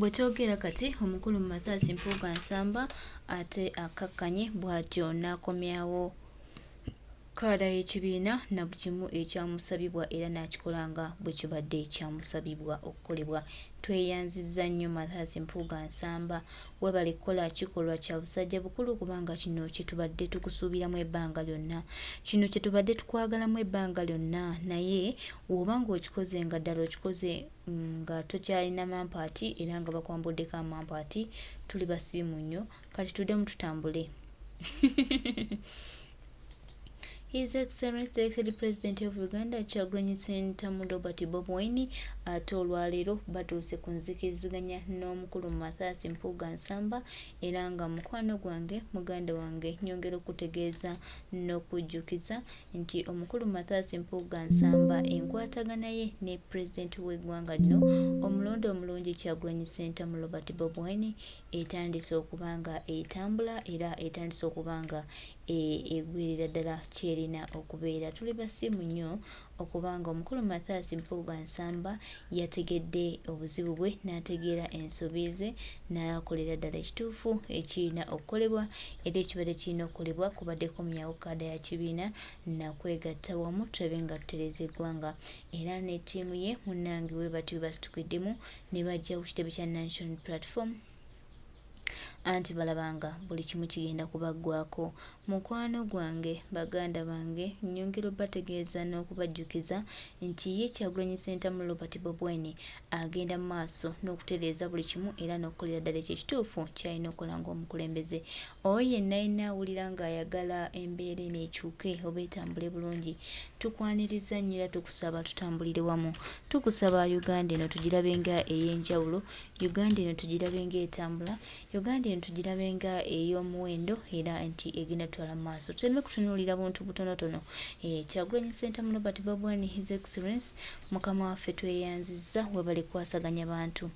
Bwetwogera kati omukulu Mathias Mpuga Nsamba ate akakkanye bw'atyo n'akomyawo kaada y'ekibiina na buli kimu ekyamusabibwa era n'akikola nga bwe kibadde ekyamusabibwa okukolebwa. Tweyanzizza nnyo Mathias Mpuga Nsamba, weebale kukola kikolwa kya busajja bukulu kubanga kino kye tubadde tukusuubiramu ebbanga lyonna, kino kye tubadde tukwagalamu ebbanga lyonna, naye bw'oba ng'okikoze nga ddala okikoze nga tokyalina mampaati era nga bakwambuddeko amampaati, tuli basiimu nnyo, kati tuddemu tutambule. His Excellency the Elected President of Uganda, Kyagulanyi Ssentamu Robert Bobi ate olwaleero batuuse ku nzikiriziganya n'omukulu Mathias Mpuga Nsamba era nga mukwano gwange muganda wange nyongera okutegeeza n'okujjukiza nti omukulu Mathias Mpuga Nsamba enkwatagana ye ne Pulezidenti w'eggwanga lino omulonde omulungi Kyagulanyi Ssentamu Robert Bobi etandise okuba nga etambula era etandise okuba nga egwirira ddala kyerina okubeera. Tuli basiimu nnyo okubanga omukulu Mathias Mpuga Nsamba yategedde obuzibu bwe n'ategeera ensobi ze n'akolera ddala ekituufu ekirina okukolebwa era ekibadde kirina okukolebwa kubadde komyawo kaada ya kibiina nakwegatta wamu tulabe nga tutereeza eggwanga era ne ttiimu ye munnange we batyo basitukiddemu ne bajja ku kitebe kya National Platform anti balabanga buli kimu kigenda kubaggwako. Mukwano gwange baganda bange nyongera obategeeza n'okubajjukiza nti ye Kyagulanyi Ssentamu Robert Bobi agenda mu maaso n'okutereeza buli kimu era n'okukolera ddala ekyo ekituufu kyalina okukola ng'omukulembeze. Oyo yenna yenna awulira ng'ayagala embeera eno ekyuke oba etambule bulungi, tukwaniriza nnyo era tukusaba tutambulire wamu. Tukusaba Uganda eno tugirabe nga ey'enjawulo, Uganda eno tugirabe nga etambula, Uganda eno tugirabe nga ey'omuwendo era nti egenda tutwala mu maaso. Tuleme kutunuulira buntu butonotono. Kyagulanyi Ssentamu Robert Bobi His Excellency Mukama waffe tweyanzizza, weebale kukwasaganya bantu,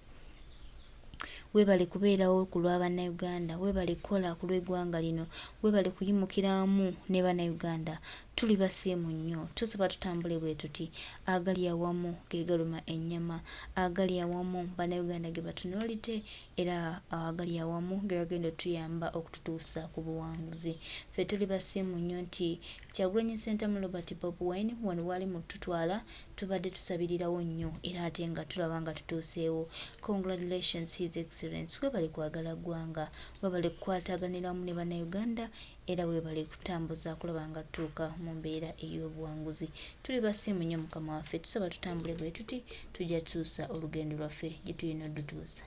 weebale kubeerawo ku lwa bannayuganda, weebale kukola ku lw'eggwanga lino, weebale kuyimukiramu ne bannayuganda. Tuli basiimu nnyo, tusaba tutambule bwe tuti, agali awamu ge galuma ennyama, agali awamu bannayuganda ge batunuulidde era agali awamu ge bagenda otuyamba okututuusa ku buwanguzi. Ffe tuli basiimu nnyo nti Kyagulanyi Ssentamu Robert Bobi wano wali mu tutwala tubadde tusabirirawo nnyo era ate nga tulaba nga tutuuseewo. Congratulations His Excellency, weebale kwagala ggwanga, weebale kukwataganiramu ne bannayuganda era weebale kutambuza kulaba nga tutuuka mu mbeera ey'obuwanguzi. Tuli basiimu nnyo Mukama waffe, tusaba tutambule bwe tuti, tujja tutuusa olugendo lwaffe gye tulina odutuusa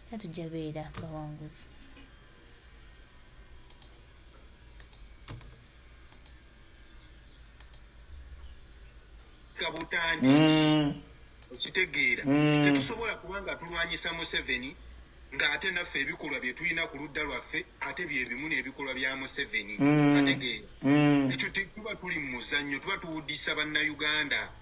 era tujja beera bawanguzi. Okitegeera tetusobola kubanga tulwanyisa Museveni ng'ate naffe ebikolwa bye tulina ku ludda lwaffe ate bye bimu n'ebikolwa bya Museveni. Kategeera ekyo tuba tuli mu muzannyo, tuba tuwuddisa bannayuganda.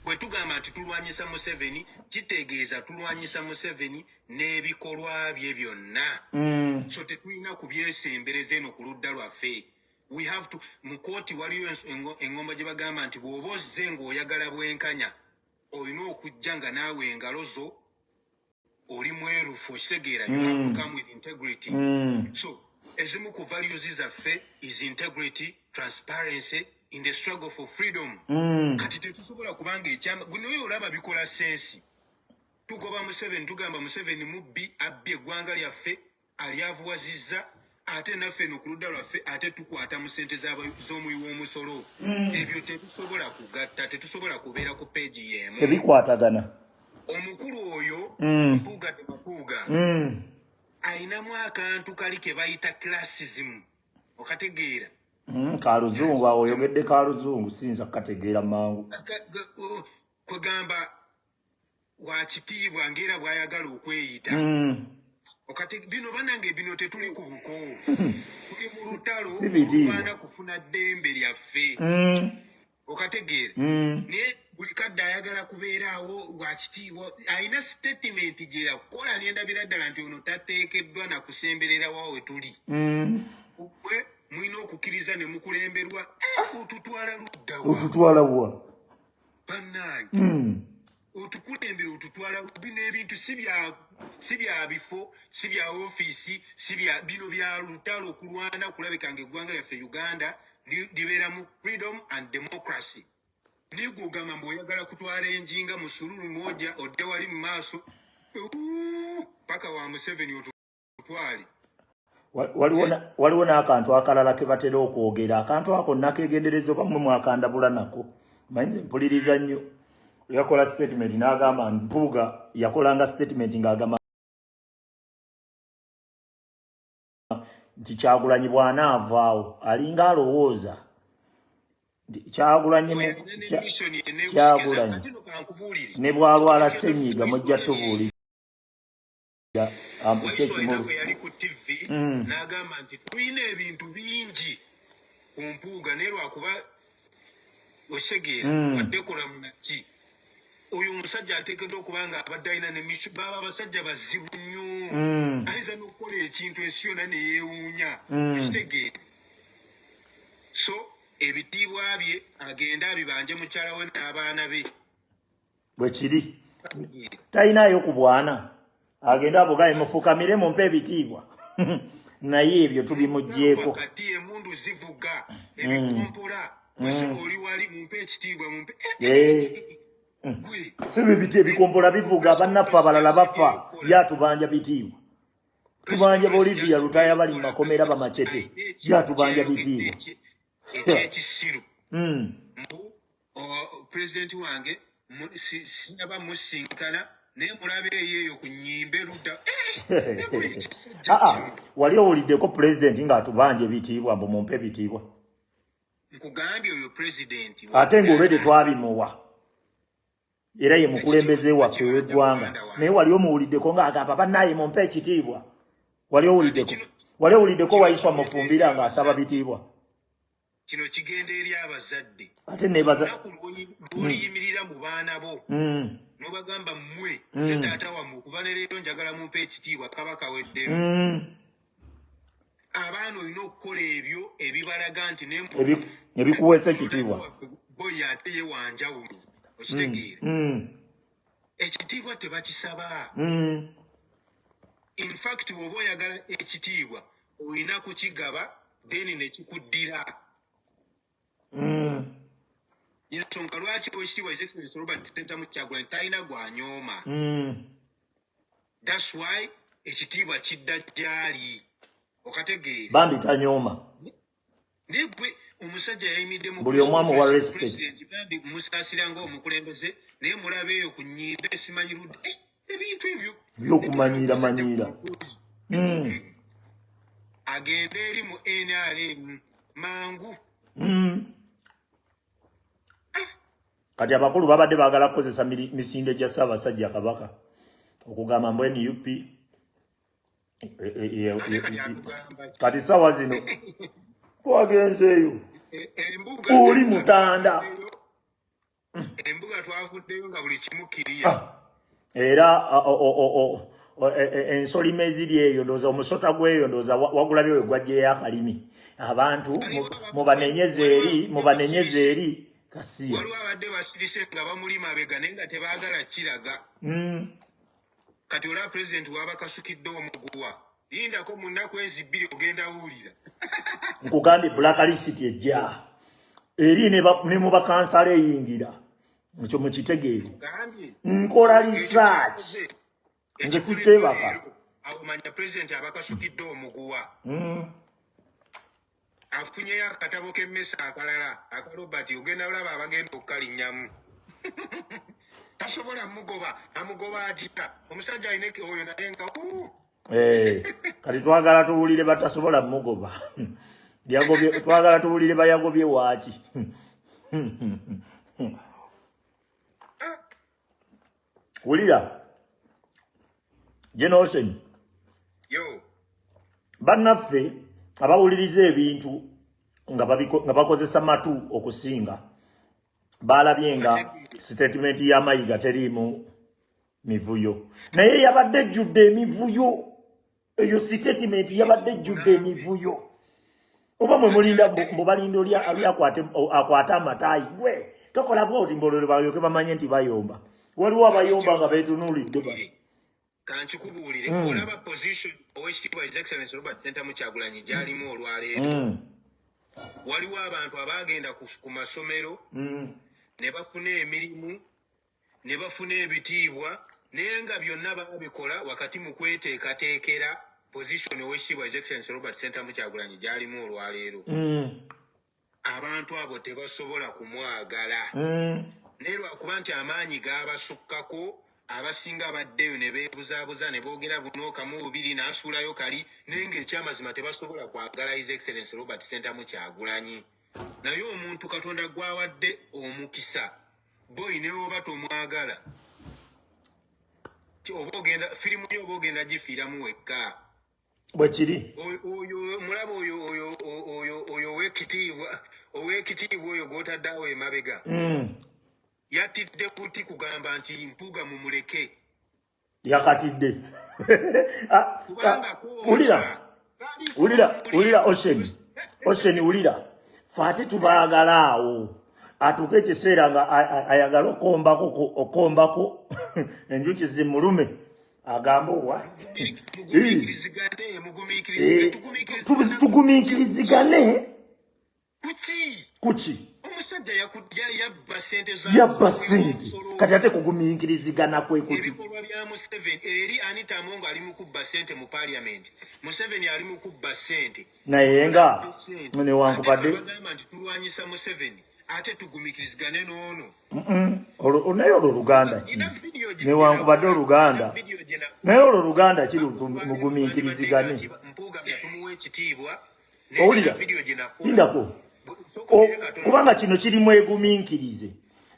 Bwe tugamba nti tulwanyisa Museveni kitegeeza tulwanyisa Museveni n'ebikolwa bye byonna. So tetulina kubyesembereza eno ku ludda lwaffe. We have to mu kooti waliyo engomba gye bagamba nti bw'oba ozze ng'oyagala bwenkanya olina okujja nga naawe engalo zo oli mwerufu, okitegeera. You have to come with integrity. So ezimu ku values zaffe is integrity, transparency in the struggle for freedom. Kati tetusobola kubanga ekyama gunoyo olaba bikola sensi. Tugoba Museveni tugamba Museveni mubbi abbye eggwanga lyaffe alyavuwazizza ate naffe no ku ludda lwaffe ate tukwata mu ssente z'omuyi w'omusolo. Ebyo tetusobola kugatta, tetusobola kubeera ku peegi y'emu. Tebikwatagana. Omukulu oyo Mpuga ayinamu akantu kali ke bayita classism, okategeera. Kaluzungu awo oyogedde kaluzungu siyinza kukategeera mangu. Kwegamba wakitiibwa ng'era bw'ayagala okweyita. Bino bannange bino tetuli ku buko. Tuli mu lutalo olwana kufuna ddembe lyaffe. Okategeera. Naye buli kadde ayagala kubeeraawo wakitiibwa alina statement gye yakola n'endabira ddala nti ono tateekeddwa na kusembererawo we tuli. Gwe mulina okukkiriza ne mukulemberwa otutwala luddawa. Otutwala wa? Bannange. otukulembera otutwala bino ebintu si bya bifo si bya ofiisi si bya bino bya lutalo okulwana kulabika ng'eggwanga lyaffe Uganda libeera mu freedom and democracy. Nigugamba mbw'oyagala kutwala enjinga mu sululu moja odde wali mu maaso paka wa Museveni otutwale. Waliwo n'akantu akalala ke batera okwogera. Akantu ako nakegendereza bamwe mwakandabula nako. Manyi mpuliriza nnyo. Yakola statement n'agamba Mpuga yakolanga statement ng'agamba nti Kyagulanyi bw'anaavaawo alinga alowooza Kyagulanyi ne bw'alwala ssenyiga mujja tubuulira. Yali ku TV n'agamba nti tulina ebintu bingi ku Mpuga naye lwakuba osegeera waddekola munaki oyo omusajja ateekeddwa okuba nga abadde alina nemisho baba abasajja bazibu nnyo ayinza n'okukola ekintu ensi yonna neyeewuunya ekitegeera so ebitiibwa bye agenda abibanje mukyala we n'abaana be bwe kiri talinayo ku bwana agenda abugaye mufukamire mumpe ebitiibwa naye ebyo tubimuggyeko kati emundu zivuga ebikompola oli wali mumpe ekitiibwa mumpe si bibiti ebikompola bivuga bannaffe abalala bafa yatubanja bitiibwa tubanja Bolivia lutaya bali mu makomera bamacete yatubanja bitiibwa ekyekisiru pulezidenti wange sinaba musinkana naye mulabe eyo ku nnyimbe ludda wali owuliddeko pulezidenti ng'atubanja ebitiibwa mbu mumpe ebitiibwa nkugambye oyo pulezidenti ate ng'olwedde twabimuwa era ye mukulembeze waffe w'eggwanga naye wali omuwuliddeko ng'agamba bannaye mumpe ekitiibwa wali owuliddeko wayiswa mufumbira ng'asaba bitiibwa kino kigenda eri abazadde ate nebaza lwoliyimirira mu baana bo n'obagamba mmwe nze taata wammwe okuva ne leero njagala mumpe ekitiibwa kabaka weddemu abaana olina okukola ebyo ebibalaga nti ebikuweesa ekitiibwa boyi ate ye wanjawulo okitegeera ekitiibwa tebakisaba in fact bw'oba oyagala ekitiibwa olina kukigaba then nekikuddira ensonga lwaki ekitiibwa His Excellency Robert Ssentamu Kyagulanyi talina gwanyooma that's why ekitiibwa kidda gyali okategeera bambi tanyooma naye gwe omusajja yayimiridde mu buli omu amuwa respect bambi musaasira ng'omukulembeze naye mulabe eyo ku nnyimba esimanyi ludde ebintu ebyo by'okumanyiira agenda eri mu NRM mangu kati abakulu babadde baagala kukozesa misinde gya Ssaabasajja Kabaka okugamba mbu NUP kati ssaawa zino twagenzeeyo oli mutanda embuga twavuddeyo nga buli kimu kiriya era ensolima eziri eyo ndowooza omusota gweyo ndowooza wagulabye we gwajjeyo akalimi abantu mubanenyeze eri kasiya waliwo abadde basirise nga bamuli mabega naye nga tebaagala kiraga kati olaba pulezidenti waba kasukidde omuguwa yindako mu nnaku ezi 2 ogenda wuulira nkugambye blacklist ejja eri ne mu bakansala eyingira ekyo mukitegeere nkola research nze sikyebaka awumanya pulezidenti aba kasukidde omuguwa afunyeyo akatabo k'emmesa akalala akalobert ogenda olaba abagenda okukalinnyamu tasobola amugoba atya omusajja alina oyo naye nga kati twagala tuwulire batasobola mugoba twagala tuwulire bayagobye waaki wulira Generation bannaffe abawuliriza ebintu nga bakozesa matu okusinga balabye nga statement ya Mayiga teriimu mivuyo naye yabadde ejjudde emivuyo eyo statement yabadde ejjudde emivuyo oba mwe mulinda mubalinda oli akwate amataayi gwe tokola bwoti mbolole balyoke bamanye nti bayomba waliwo abayomba nga beetunuulidde ba kankikubuulire olaba position owekitiibwa His Excellency Robert Ssentamu Kyagulanyi gy'alimu olwaleero waliwo abantu abaagenda ku masomero ne bafuna emirimu ne bafuna ebitiibwa naye nga byonna babikola wakati mu kweteekateekera position owekitiibwa His Excellency Robert Ssentamu Kyagulanyi gy'alimu olwaleero abantu abo tebasobola kumwagala naye lwakuba nti amaanyi gaabasukkako abasinga baddeyo ne beebuzaabuza ne boogera buno kamu bubiri n'asuulayo kali naye ng'ekyamazima tebasobola kwagala His Excellency Robert Ssentamu Kyagulanyi naye omuntu Katonda gwawadde omukisa boyi ne oba tomwagala oba ogenda firimu yo oba ogenda gifiiramu wekka bwe kiri oyo mulaba oyo owekitiibwa oyo gw'otadde awo emabega yatidde kuti kugamba nti Mpuga mumuleke yakatidde ulira Ocean ulira fate tubaagala awo atuuke ekiseera nga ayagala okombako enjuki zimulume agamba owa tugumiikirizigane kuki omusajja yabba ssente kati ate kugumiikirizigana kwe kuti ebikolwa bya Museveni eri Anita Amongo ali mu kubba ssente mu parliament Museveni ali mu kubba ssente naye nga newankubadde bagamba nti tulwanyisa Museveni ate tugumiikirizigane n'ono naye olwo Luganda ki newankubadde Oluganda naye olwo Luganda kiri mugumiikirizigane owulira lindako kubanga kino kiri mwegumiikirize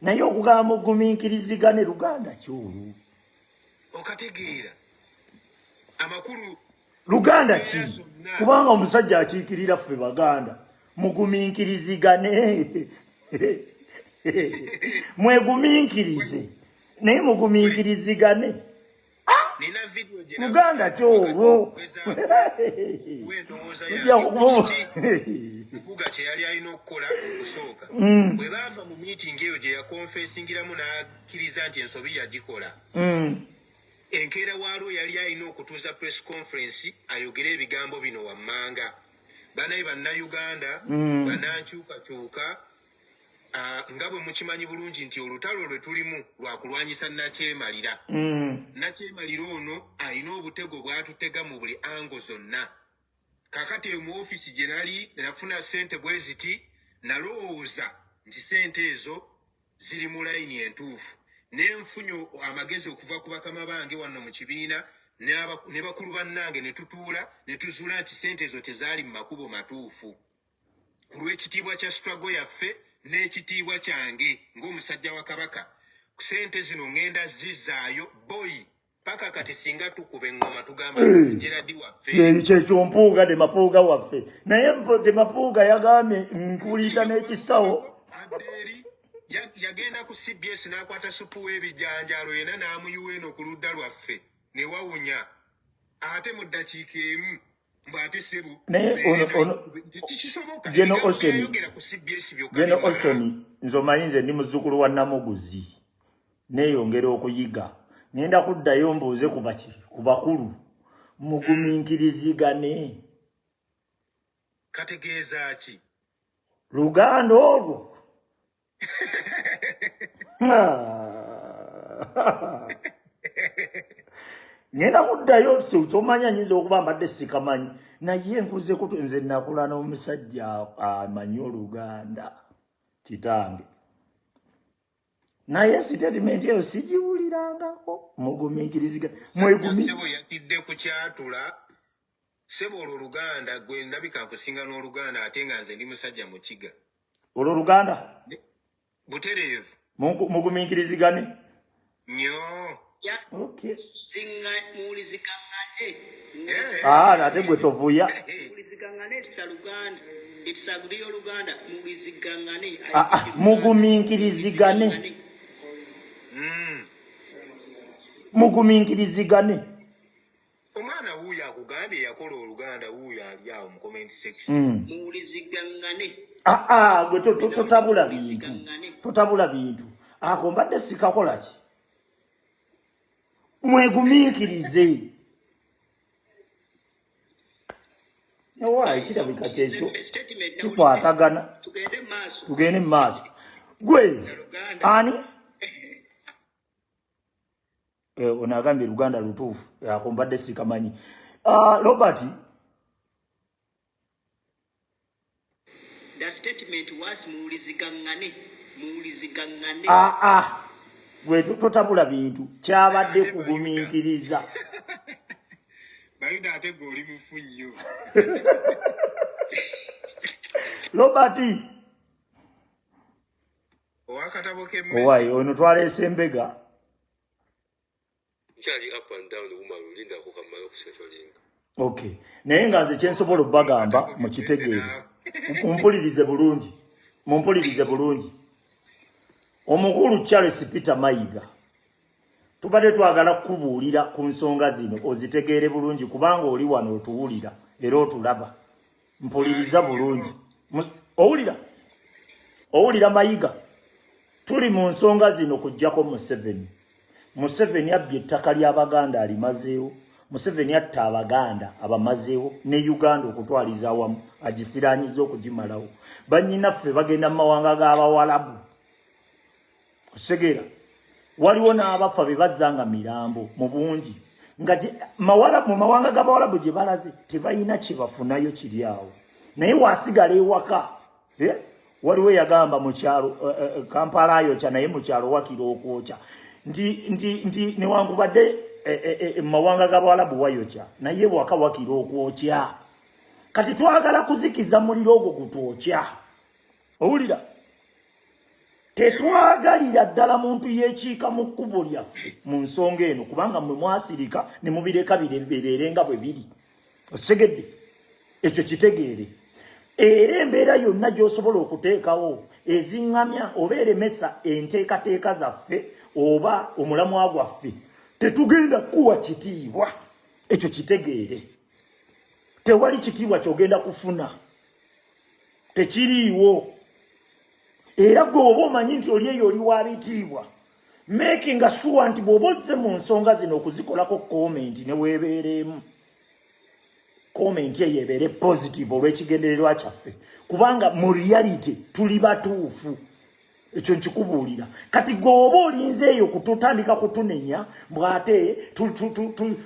naye okugamba mugumiikirizigane Luganda kyolu okategeera amakulu Luganda ki kubanga omusajja akiikirira ffe Baganda mugumiikirizigane mwegumiikirize naye mugumiikirizigane Luganda kyolwo Mpuga kyeyali alina okukola okusooka bwe baava mu meeting eyo gye yakonfesingiramu n'akkiriza nti ensobi yagikola enkeera waalwo yali alina okutuuza press conference ayogere ebigambo bino wammanga banaye bannayuganda bannankyukakyuka nga bwe mukimanyi bulungi nti olutalo lwe tulimu lwakulwanyisa Nakyemalira Nakyemalira ono alina obutego bw'atutega mu buli ango zonna kakati mu ofisi gye nali nafuna ssente bwe ziti nalowooza nti ssente ezo ziri mu layini entuufu n'enfunyo amagezi okuva ku bakama bange wano mu kibiina ne bakulu bannange ne tutuula ne tuzuula nti ssente ezo tezaali mu makubo matuufu ku lw'ekitiibwa kya struggle yaffe n'ekitiibwa kyange ng'omusajja wa Kabaka ssente zino ngenda zizzaayo boyi paka kati singa tukube engoma tugamba Gerard waffe kyekyo Mpuga de Mapuga waffe naye de Mapuga yagambye nkulita n'ekisawo yagenda ku CBS n'akwata supu w'ebijanjalo yena n'amuyuwa eno ku ludda lwaffe ne wawunya ate mu ddakiika emu mbwate sebu Geno Ocean nze omanyi nze ndi muzzukulu wa Namuguzi neeyongera okuyiga ngenda kuddayo mbuuze ku bakulu mugumiikirizigane kategeeza ki Luganda olwo ngenda kuddayo tomanya nyinza okuba mbadde sikamanyi naye nkuze kutu nze nakula n'omusajja amanyi Oluganda kitange naye statement eyo sigiwulirangako mugumiikirizigane sebo yatidde ku kyatula sebo olwo Luganda gwe ndabika nkusinga n'Oluganda ate nga nze ndi musajja mukiga olwo Luganda butereevu mugumiikirizigane nnyo okay singa muulizikangane ate gwe tovuya muulizikangane ekisa Luganda ekisaguliyo Luganda muulizikangane mugumiikirizigane mugumiikirizigane omwana wuuyo akugambye yakola Oluganda wuuyo ali awo mu comment section muulizikangane gwe totabula bintu ako mbadde sikakola ki mwegumiikirize. Owaayi kirabika kyekyo kikwatagana tugende mu maaso. Gwe ani onagambye Luganda lutuufu akumbadde sikamanyi. Robert, the statement was muwulizigangane. gwe totabula bintu kyabadde kugumiikiriza. Bayida ate gwe oli mufu nnyo. Robert owakatabo k'emmesi owaayi ono twaleese Mbega. Kyali up and down woman linda ko kamala kusefalinga. Okay. Naye nga nze kyensobola obbagamba mukitegeere. Mumpulirize bulungi. Omukulu Charles Peter Mayiga. Tubadde twagala kubuulira ku nsonga zino ozitegeere bulungi kubanga oli wano otuwulira era otulaba. Mpuliriza bulungi. Owulira Mayiga. Tuli mu nsonga zino kujjako Museveni abbye ettaka ly'Abaganda alimazeewo. Museveni atta Abaganda abamazeewo ne Uganda okutwaliza awamu agisiraanyiza okugimalawo. Bannyinaffe bagenda mu mawanga g'Abawalabu. Osegera waliwo n'abafa be bazzanga mirambo mu bungi nga mu mawanga g'Abawalabu gye balaze tebalina kye bafunayo kiri awo. Naye waasigala ewaka. Waliwo yagamba mu kyalo Kampala ayokya naye mu kyalo wakira okwokya. Ndi newankubadde mawanga g'Abawalabu wayokya naye waka wakira okwokya. Kati twagala kuzikiza muliro ogwo gutwokya. Owulira? Tetwagalira ddala muntu yeekiika mu kkubo lyaffe mu nsonga eno kubanga mmwe mwasirika ne mubireka bireberere nga bwe biri. Osegedde ekyo kitegeere. Era embeera yonna gy'osobola okuteekawo eziŋŋamya oba eremesa enteekateeka zaffe oba omulamwa gwaffe tetugenda kuwa kitiibwa. Ekyo kitegeere. Tewali kitiibwa ky'ogenda kufuna. Tekiriiwo. Era gwe oba omanyi nti oli eyo oli wa bitiibwa. Making sure nti bw'oba ozze mu nsonga zino okuzikolako komenti ne weebeeremu. Komenti eyo ebeere positive olw'ekigendererwa kyaffe. Kubanga mu reality tuli batuufu. Ekyo nkikubuulira. Kati gwe oba olinze eyo kututandika kutunenya bw'ate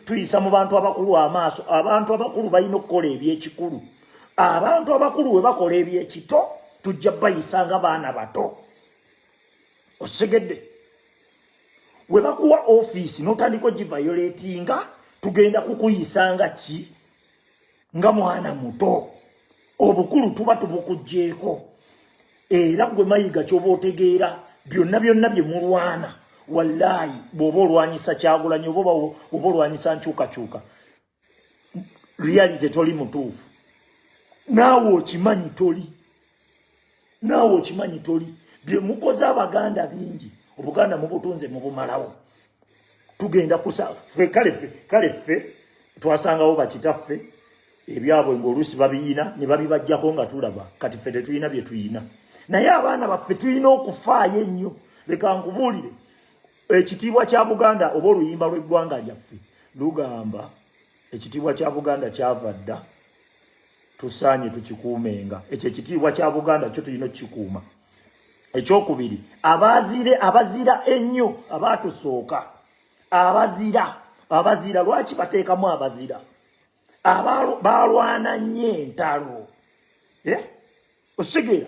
tuyisa mu bantu abakulu amaaso. Abantu abakulu balina okukola eby'ekikulu. Abantu abakulu we bakola eby'ekito tujja bayisanga baana bato. Osegedde. We bakuwa office n'otandika ogiviolatinga tugenda kukuyisanga ki? Nga mwana muto. Obukulu tuba tubukugjeeko. Era gwe Mayiga ky'oba otegeera byonna bye mulwana. Wallahi bw'oba olwanyisa Kyagulanyi oba olwanyisa Nkyukakyuka. Reality toli mutuufu. Naawe okimanyi toli. Bye mukoze Abaganda bingi. Obuganda mubutunze mubumalawo. Tugenda kusa. Kale ffe twasangawo bakitaffe. Ebyabwe ng'oluusi babiyina ne babibajjako nga tulaba. Kati ffe tetulina bye tuyina. Naye abaana baffe tulina okufaayo ennyo. Leka nkubuulire. Ekitiibwa kya Buganda oba oluyimba lw'eggwanga lyaffe lugamba ekitiibwa kya Buganda kyava dda. Tusaanye tukikuumenga. Ekyo ekitiibwa kya Buganda kyo tulina okukikuuma. Ekyokubiri, abazira ennyo abaatusooka. Abazira lwaki bateekamu abazira? Balwana nnyo entalo. Osigera.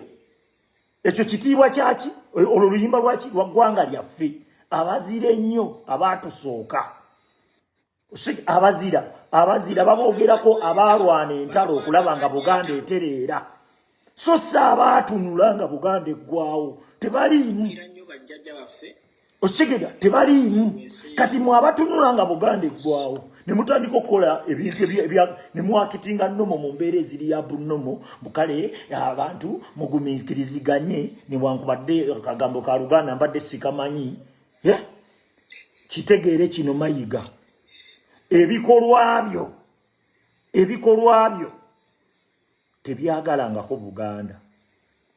Ekyo kitiibwa kyaki? Olwo luyimba lwaki? Lwa ggwanga lyaffe. Abazira ennyo abaatusooka. Abazira baboogerako abalwana entalo okulaba nga Buganda etereera. So abaatunula nga Buganda eggwawo tebaliimu. Osigera tebaliimu. Kati mwe abatunula nga Buganda eggwawo ne mutandika okukola ebintu ne mwakitinga nnomo mu mbeera eziri ya bunnomo bukale abantu mugumiikiriziganye newankubadde akagambo ka Luganda mbadde sikamanyi. Kitegeere kino Mayiga. Ebikolwa byo tebyagalangako Buganda.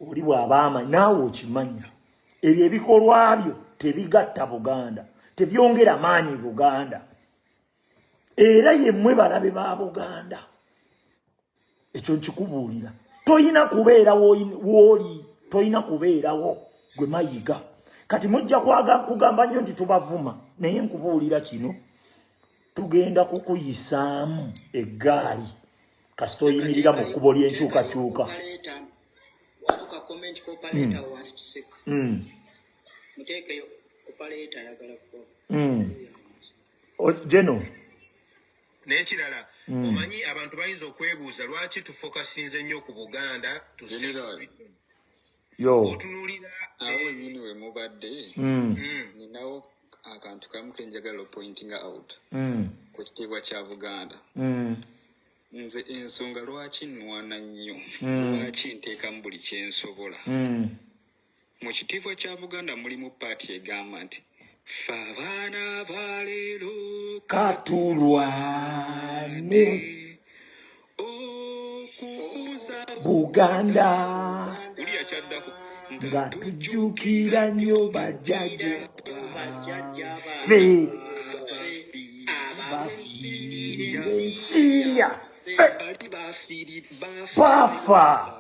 Oli bw'abamanyi naawe okimanyi. Ebyo ebikolwa byo tebigatta Buganda. Tebyongera maanyi Buganda. era yemmwe balabe ba Buganda. Ekyo nkikubuulira. Toyina kubeerawo w'oli, toyina kubeerawo gwe Mayiga. Kati mujja kugamba nnyo nti tubavuma, naye nkubuulira kino. Tugenda kukuyisaamu eggaali kasita oyimirira mu kkubo ly'enkyukakyuka. Jeno n'ekirala omanyi abantu bayinza okwebuuza lwaki tufokasinze nnyo ku Buganda otunuulira awo nyini we mubadde ninawo akantu kamu kenjagala pointing out ku kitiibwa kya Buganda. Nze ensonga lwaki nnwana nnyo lwaki nteekamu buli kyensobola mu kitiibwa kya Buganda mulimu paati egamba nti ffe abaana baleero katulwane okukuza Buganda uli yakyaddako nga tujjukira nnyo bajjajja ffe bafiire ensi yaffe bafa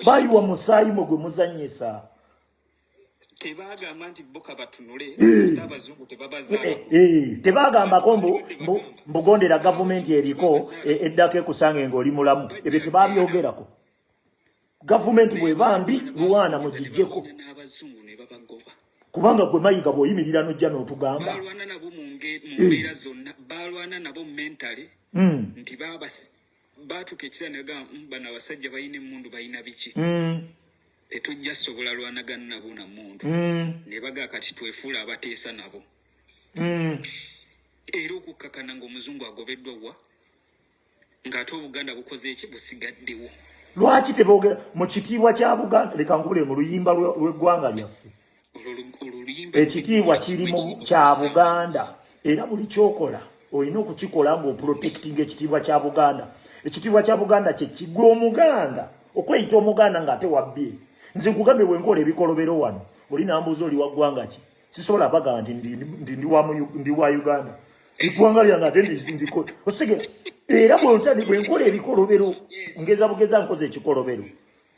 bayiwa musaayi mwe gwe muzannyisa. Tebagamba nti Bokka batunule abazungu tebabazaala tebagambako mbugondera gavumenti eriko eddako ekusange ng'oli mulamu. Ebyo tebabyogerako. Gavumenti bwe bambi Luwana mugijjeko kubanga gwe Mayiga bw'oyimirira n'ojja n'otugamba balwana nabo mu mbeera zonna balwana nabo mentale nti baatuka ekisa negamba bano abasajja balina emmundu balina biki tetujja sobola lwanagana nabo na muntu ne baga kati twefuula abateesa nabo era okukkakana ng'omuzungu agobeddwa wa ng'ate Obuganda bukoze eki busigaddewo. Lwaki teboogera mu kitiibwa kya Buganda? Leka nkubule mu luyimba lw'eggwanga lyaffe ekitiibwa kiri mu kya Buganda era buli kyokola olina okukikola ng'oprotectinga ekitiibwa kya Buganda. Ekitiibwa kya Buganda kye kiggwa Omuganda okweyita Omuganda ng'ate wabbye. Nze nkugambe bwe nkola ebikolobero wano oli nambuuza oli wa ggwanga ki sisobola bagamba nti ndi wa Uganda eggwanga lyange ate ndikola osege era bwe nkola ebikolobero ngeza bugeza nkoze ekikolobero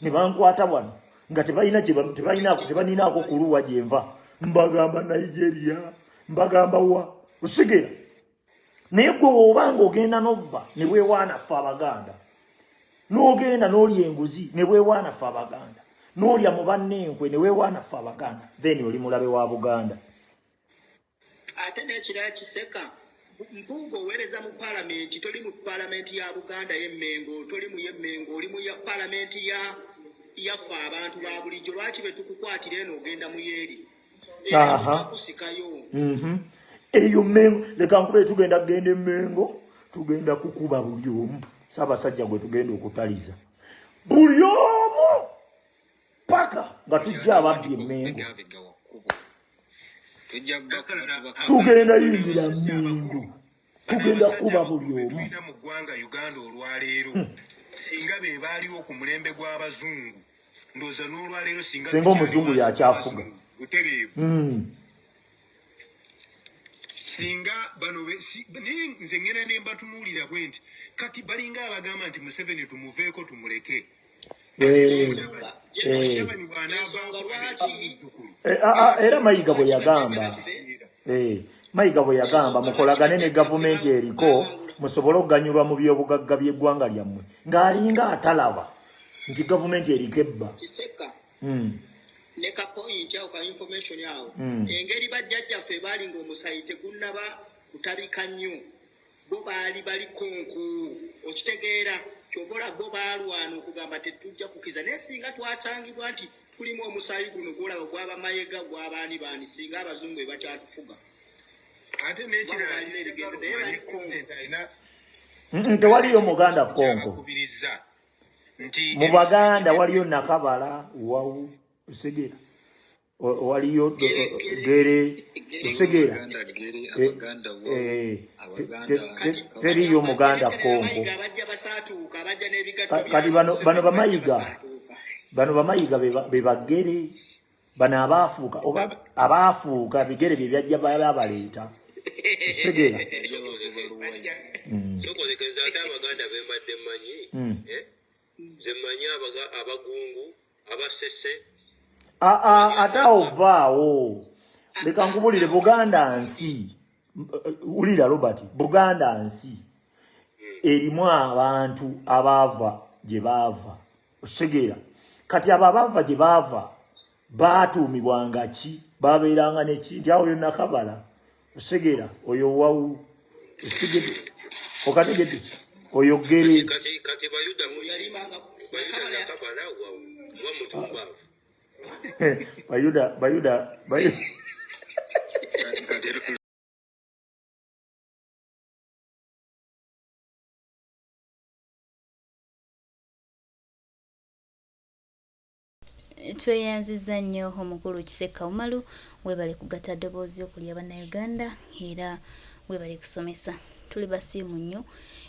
ne bankwata wano nga tebalinaako kuluwa gye nva mbagamba Nigeria mbagamba wa osigera naye gwe obanga ogenda n'obba ne bwewaana ffe Abaganda n'ogenda n'olya enguzi ne bwewaana ffe Abaganda n'olya mu bannenkwe ne weewaana ffe Abaganda then oli mulabe wa Buganda. Ate n'ekirala kiseka Mpuga oweereza mu palamenti toli mu palamenti ya Buganda y'emmengo toli mu y'emmengo oli mu palamenti yaffe abantu ba bulijjo lwaki be tukukwatira eno ogenda mu yeeri kusikayo eyo Mmengo leka nkube tugenda kugenda Emmengo tugenda kukuba buli omu Ssaabasajja gwe tugenda okutaliza buli omu paka nga tujja ababbi Emmengo tugenda yingira Mmengo tugenda kuba buli omu mu ggwanga Uganda olwaleero singa be baaliwo ku mulembe gw'abazungu ndooza n'olwaleero singa omuzungu yakyafuga butereevu singa bano naye nze ngenda ne mbatunuulira bwe nti kati balinga abagamba nti Museveni tumuveeko tumuleke era Mayiga bwe yagamba mukolagane ne gavumenti eriko musobole okuganyulwa mu byobugagga by'eggwanga lyammwe ng'alinga atalaba nti gavumenti eriko ebba ne ka point awo ka information awo engeri bajjajjaffe baali ng'omusayi tegunnaba kutabika nnyo bo baali bali konku okitegeera kyovola bo baalwana okugamba tetujja kukiza naye singa twatangibwa nti tulimu omusayi guno gwolaba gwaba Mayiga gwabaani baani singa abazungu be bakyatufuga ate n'ekirala tewaliyo Muganda Konko mu Baganda waliyo Nakabala wawu Usegera waliyo Gere Usegera teriyo Muganda Konko kati bano bamayiga be bagere bano abaafuuka bigere bye byajja babaleeta Segera. Sokolekeza ate Abaganda bembadde mmanyi. Zemmanyi abagungu, abasese. Ate ovaawo. Leka nkubulire Buganda nsi. Ulira Robert, Buganda nsi. Erimu abantu abaava gye baava. Segera. Kati abo abaava gye baava baatuumibwanga ki? Babeeranga neki? Nti awo yonna Kabala. Segera oyo wawu. Segera. Okategedde. Oyo gere. Kati Bayuda Kabala wa mutumbavu. Bayuda. Tweyanziza nnyo omukulu Kiseka Umalu webale kugatta ddoboozi okulya bannayuganda era webale kusomesa. Tuli basiimu nnyo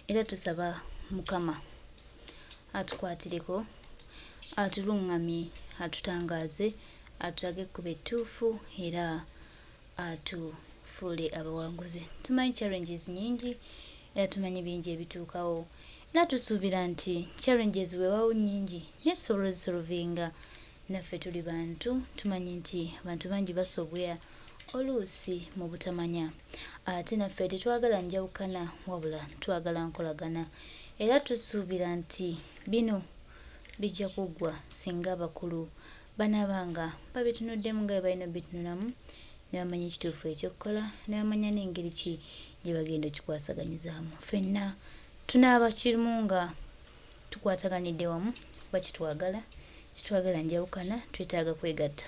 era tusaba Mukama atukwatireko, atulungamye, atutangaaze, atusage ekkubo ettuufu era atufuule abawanguzi. Tumanyi challenges nyingi era tumanyi bingi ebituukawo era tusuubira nti challenges weewawo nyingi naye tusobola zisolovinga. Naffe tuli bantu, tumanyi nti abantu bangi basobya oluusi mu butamanya. Ate naffe tetwagala njawukana wabula twagala nkolagana. Era tusuubira nti bino bijja kuggwa singa abakulu banaabanga babitunuddemu nga balina bitunulamu ne bamanya ekituufu ekyokukola ne bamanya n'engeri ki gye bagenda okikwasaganyizamu. Ffenna tunaaba kimu nga tukwataganidde wamu kuba kitwagala njawukana, twetaaga kwegatta.